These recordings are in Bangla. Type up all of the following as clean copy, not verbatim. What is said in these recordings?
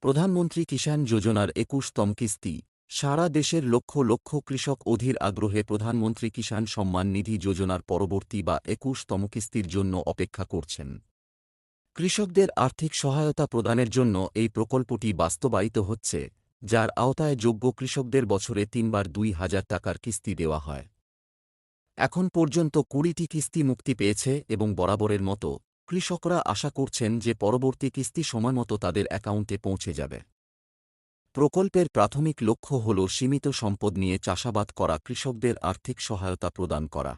প্রধানমন্ত্রী কিষাণ যোজনার ২১তম কিস্তি সারা দেশের লক্ষ লক্ষ কৃষক অধীর আগ্রহে প্রধানমন্ত্রী কিষাণ সম্মান নিধি যোজনার পরবর্তী বা ২১তম কিস্তির জন্য অপেক্ষা করছেন। কৃষকদের আর্থিক সহায়তা প্রদানের জন্য এই প্রকল্পটি বাস্তবায়িত হচ্ছে, যার আওতায় যোগ্য কৃষকদের বছরে ৩বার ২,০০০ টাকার কিস্তি দেওয়া হয়। এখন পর্যন্ত ২০টি কিস্তি মুক্তি পেয়েছে এবং বরাবরের মতো কৃষকরা আশা করছেন যে পরবর্তী কিস্তি সময়মতো তাদের অ্যাকাউন্টে পৌঁছে যাবে। প্রকল্পের প্রাথমিক লক্ষ্য হল সীমিত সম্পদ নিয়ে চাষাবাদ করা কৃষকদের আর্থিক সহায়তা প্রদান করা।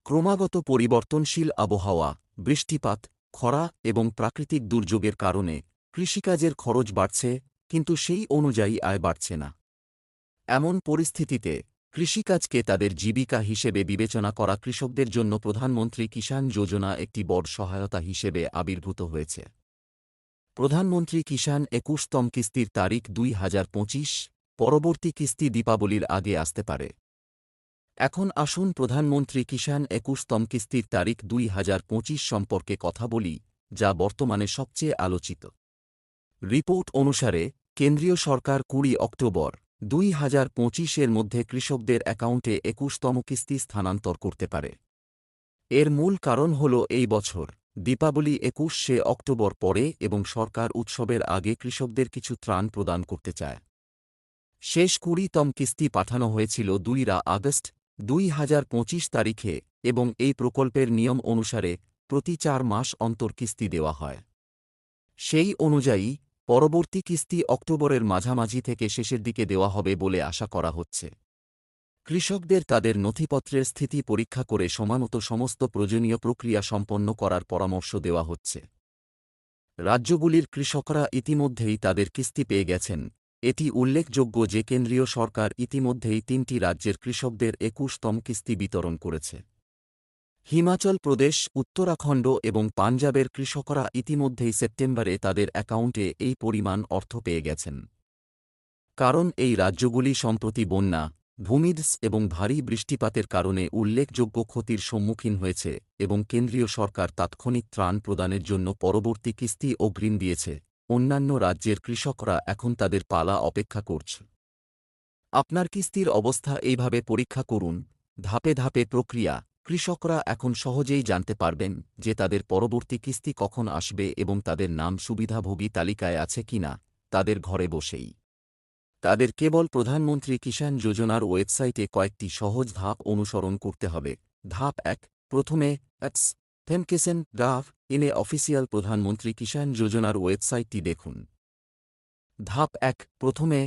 ক্রমাগত পরিবর্তনশীল আবহাওয়া, বৃষ্টিপাত, খরা এবং প্রাকৃতিক দুর্যোগের কারণে কৃষিকাজের খরচ বাড়ছে, কিন্তু সেই অনুযায়ী আয় বাড়ছে না। এমন পরিস্থিতিতে কৃষিকাজকে তাদের জীবিকা হিসেবে বিবেচনা করা কৃষকদের জন্য প্রধানমন্ত্রী কিষাণ যোজনা একটি বড় সহায়তা হিসেবে আবির্ভূত হয়েছে। প্রধানমন্ত্রী কিষাণ ২১তম কিস্তির তারিখ ২০২৫, পরবর্তী কিস্তি দীপাবলির আগে আসতে পারে। এখন আসুন প্রধানমন্ত্রী কিষাণ ২১তম কিস্তির তারিখ ২০২৫ সম্পর্কে কথা বলি, যা বর্তমানে সবচেয়ে আলোচিত। রিপোর্ট অনুসারে কেন্দ্রীয় সরকার ২০ অক্টোবর ২০২৫-এর মধ্যে কৃষকদের অ্যাকাউন্টে ২১তম কিস্তি স্থানান্তর করতে পারে। এর মূল কারণ হল এই বছর দীপাবলি ২১শে অক্টোবর পরে এবং সরকার উৎসবের আগে কৃষকদের কিছু ত্রাণ প্রদান করতে চায়। শেষ ২০তম কিস্তি পাঠানো হয়েছিল ২ আগস্ট ২০২৫ তারিখে এবং এই প্রকল্পের নিয়ম অনুসারে প্রতি ৪ মাস অন্তর কিস্তি দেওয়া হয়। সেই অনুযায়ী পরবর্তী কিস্তি অক্টোবরের মাঝামাঝি থেকে শেষের দিকে দেওয়া হবে বলে আশা করা হচ্ছে। কৃষকদের তাদের নথিপত্রের স্থিতি পরীক্ষা করে সময়মতো সমস্ত প্রয়োজনীয় প্রক্রিয়া সম্পন্ন করার পরামর্শ দেওয়া হচ্ছে। রাজ্যগুলির কৃষকরা ইতিমধ্যেই তাদের কিস্তি পেয়ে গেছেন। এটি উল্লেখযোগ্য যে কেন্দ্রীয় সরকার ইতিমধ্যেই ৩টি রাজ্যের কৃষকদের ২১তম কিস্তি বিতরণ করেছে। হিমাচল প্রদেশ, উত্তরাখণ্ড এবং পাঞ্জাবের কৃষকরা ইতিমধ্যেই সেপ্টেম্বরে তাদের অ্যাকাউন্টে এই পরিমাণ অর্থ পেয়ে গেছেন। কারণ এই রাজ্যগুলি সম্প্রতি বন্যা, ভূমিধস এবং ভারী বৃষ্টিপাতের কারণে উল্লেখযোগ্য ক্ষতির সম্মুখীন হয়েছে এবং কেন্দ্রীয় সরকার তাৎক্ষণিক ত্রাণ প্রদানের জন্য পরবর্তী কিস্তি অগ্রিম দিয়েছে। অন্যান্য রাজ্যের কৃষকরা এখন তাদের পালা অপেক্ষা করছে। আপনার কিস্তির অবস্থা এইভাবে পরীক্ষা করুন। ধাপে ধাপে প্রক্রিয়া। কৃষকরা এখন সহজেই জানতে পারবেন যে তাদের পরবর্তী কিস্তি কখন আসবে এবং তাদের নাম সুবিধাভোগী তালিকায় আছে কিনা, তাদের ঘরে বসেই। তাদের কেবল প্রধানমন্ত্রী কিষাণ যোজনার ওয়েবসাইটে কয়েকটি সহজ ধাপ অনুসরণ করতে হবে। ধাপ ১, প্রথমে থেমকেসেন.ইন অফিসিয়াল প্রধানমন্ত্রী কিষাণ যোজনার ওয়েবসাইটটি দেখুন। ধাপ ১, প্রথমে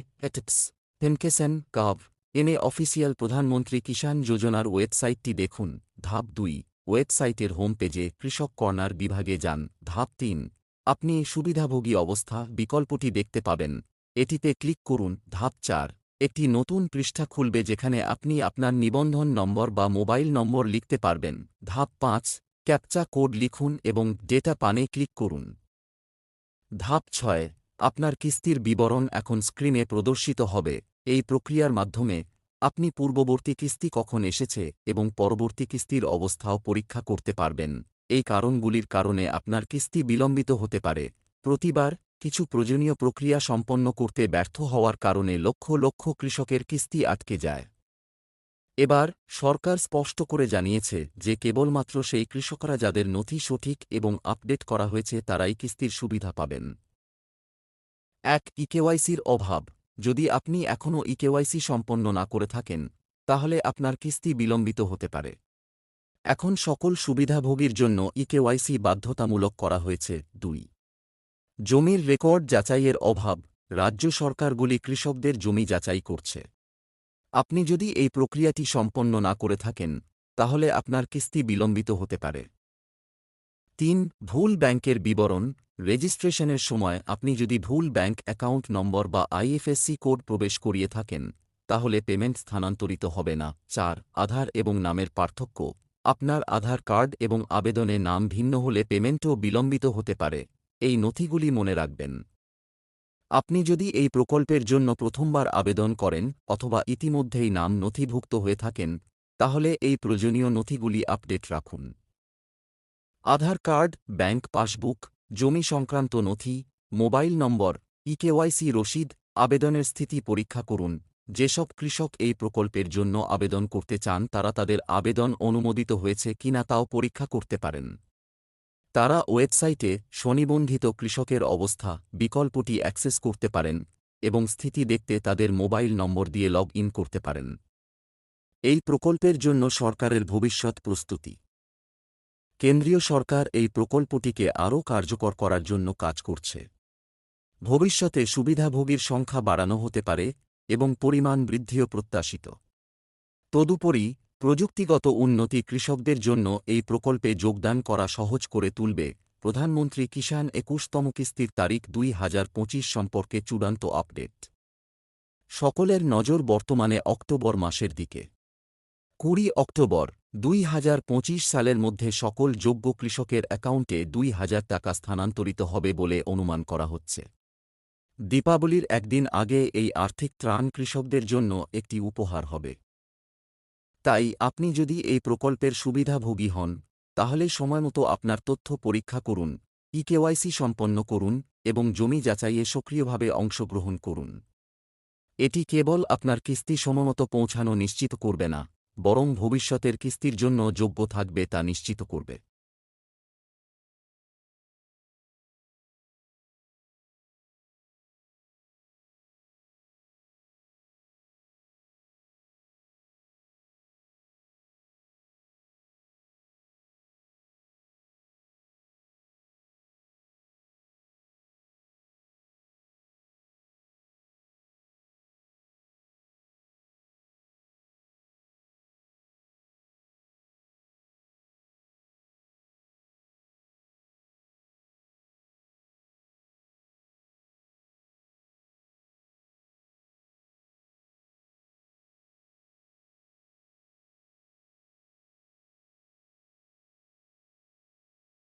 থেমকেসেন.ইন অফিসিয়াল প্রধানমন্ত্রী কিষাণ যোজনার ওয়েবসাইটটি দেখুন। ধাপ ২, ওয়েবসাইটের হোম পেজে কৃষক কর্নার বিভাগে যান। ধাপ ৩, আপনি সুবিধাভোগী অবস্থা বিকল্পটি দেখতে পাবেন, এটিতে ক্লিক করুন। ধাপ ৪, একটি নতুন পৃষ্ঠা খুলবে যেখানে আপনি আপনার নিবন্ধন নম্বর বা মোবাইল নম্বর লিখতে পারবেন। ধাপ ৫, ক্যাপচা কোড লিখুন এবং ডেটা পানে ক্লিক করুন। ধাপ ৬, আপনার কিস্তির বিবরণ এখন স্ক্রিনে প্রদর্শিত হবে। এই প্রক্রিয়ার মাধ্যমে আপনি পূর্ববর্তী কিস্তি কখন এসেছে এবং পরবর্তী কিস্তির অবস্থাও পরীক্ষা করতে পারবেন। এই কারণগুলির কারণে আপনার কিস্তি বিলম্বিত হতে পারে। প্রতিবার কিছু প্রয়োজনীয় প্রক্রিয়া সম্পন্ন করতে ব্যর্থ হওয়ার কারণে লক্ষ লক্ষ কৃষকের কিস্তি আটকে যায়। এবার সরকার স্পষ্ট করে জানিয়েছে যে কেবলমাত্র সেই কৃষকরা যাদের নথি সঠিক এবং আপডেট করা হয়েছে তারাই কিস্তির সুবিধা পাবেন। ১. ইকেওয়াইসির অভাব। যদি আপনি এখনও ইকেওয়াইসি সম্পন্ন না করে থাকেন, তাহলে আপনার কিস্তি বিলম্বিত হতে পারে। এখন সকল সুবিধাভোগীর জন্য ইকেওয়াইসি বাধ্যতামূলক করা হয়েছে। ২. জমির রেকর্ড যাচাইয়ের অভাব। রাজ্য সরকারগুলি কৃষকদের জমি যাচাই করছে। আপনি যদি এই প্রক্রিয়াটি সম্পন্ন না করে থাকেন, তাহলে আপনার কিস্তি বিলম্বিত হতে পারে। ৩. ভুল ব্যাংকের বিবরণ। রেজিস্ট্রেশনের সময় আপনি যদি ভুল ব্যাংক অ্যাকাউন্ট নম্বর বা আইএফএসসি কোড প্রবেশ করিয়ে থাকেন, তাহলে পেমেন্ট স্থানান্তরিত হবে না। ৪. আধার এবং নামের পার্থক্য। আপনার আধার কার্ড এবং আবেদনে নাম ভিন্ন হলে পেমেন্টও বিলম্বিত হতে পারে। এই নথিগুলি মনে রাখবেন। আপনি যদি এই প্রকল্পের জন্য প্রথমবার আবেদন করেন অথবা ইতিমধ্যেই নাম নথিভুক্ত হয়ে থাকেন, তাহলে এই প্রয়োজনীয় নথিগুলি আপডেট রাখুন। আধার কার্ড, ব্যাংক পাসবুক, জমি সংক্রান্ত নথি, মোবাইল নম্বর, ইকেওয়াইসি রসিদ আবেদনের স্থিতি পরীক্ষা করুন। যেসব কৃষক এই প্রকল্পের জন্য আবেদন করতে চান তারা তাদের আবেদন অনুমোদিত হয়েছে কিনা তাও পরীক্ষা করতে পারেন। তারা ওয়েবসাইটে স্বনিবন্ধিত কৃষকের অবস্থা বিকল্পটি অ্যাক্সেস করতে পারেন এবং স্থিতি দেখতে তাদের মোবাইল নম্বর দিয়ে লগ ইন করতে পারেন। এই প্রকল্পের জন্য সরকারের ভবিষ্যৎ প্রস্তুতি। কেন্দ্রীয় সরকার এই প্রকল্পটিকে আরও কার্যকর করার জন্য কাজ করছে। ভবিষ্যতে সুবিধাভোগীর সংখ্যা বাড়ানো হতে পারে এবং পরিমাণ বৃদ্ধিও প্রত্যাশিত। তদুপরি প্রযুক্তিগত উন্নতি কৃষকদের জন্য এই প্রকল্পে যোগদান করা সহজ করে তুলবে। প্রধানমন্ত্রী কিষাণ ২১তম কিস্তির তারিখ ২০২৫ সম্পর্কে চূড়ান্ত আপডেট। সকলের নজর বর্তমানে অক্টোবর মাসের দিকে। ২০ অক্টোবর ২০২৫ সালের মধ্যে সকল যোগ্য কৃষকের অ্যাকাউন্টে ২,০০০ টাকা স্থানান্তরিত হবে বলে অনুমান করা হচ্ছে। দীপাবলির একদিন আগে এই আর্থিক ত্রাণ কৃষকদের জন্য একটি উপহার হবে। তাই আপনি যদি এই প্রকল্পের সুবিধাভোগী হন তাহলে সময়মতো আপনার তথ্য পরীক্ষা করুন, ইকেওয়াইসি সম্পন্ন করুন এবং জমি যাচাইয়ে সক্রিয়ভাবে অংশগ্রহণ করুন। এটি কেবল আপনার কিস্তি সময়মতো পৌঁছানো নিশ্চিত করবে না, বরং ভবিষ্যতের কিস্তির জন্য যোগ্য থাকবে তা নিশ্চিত করবে।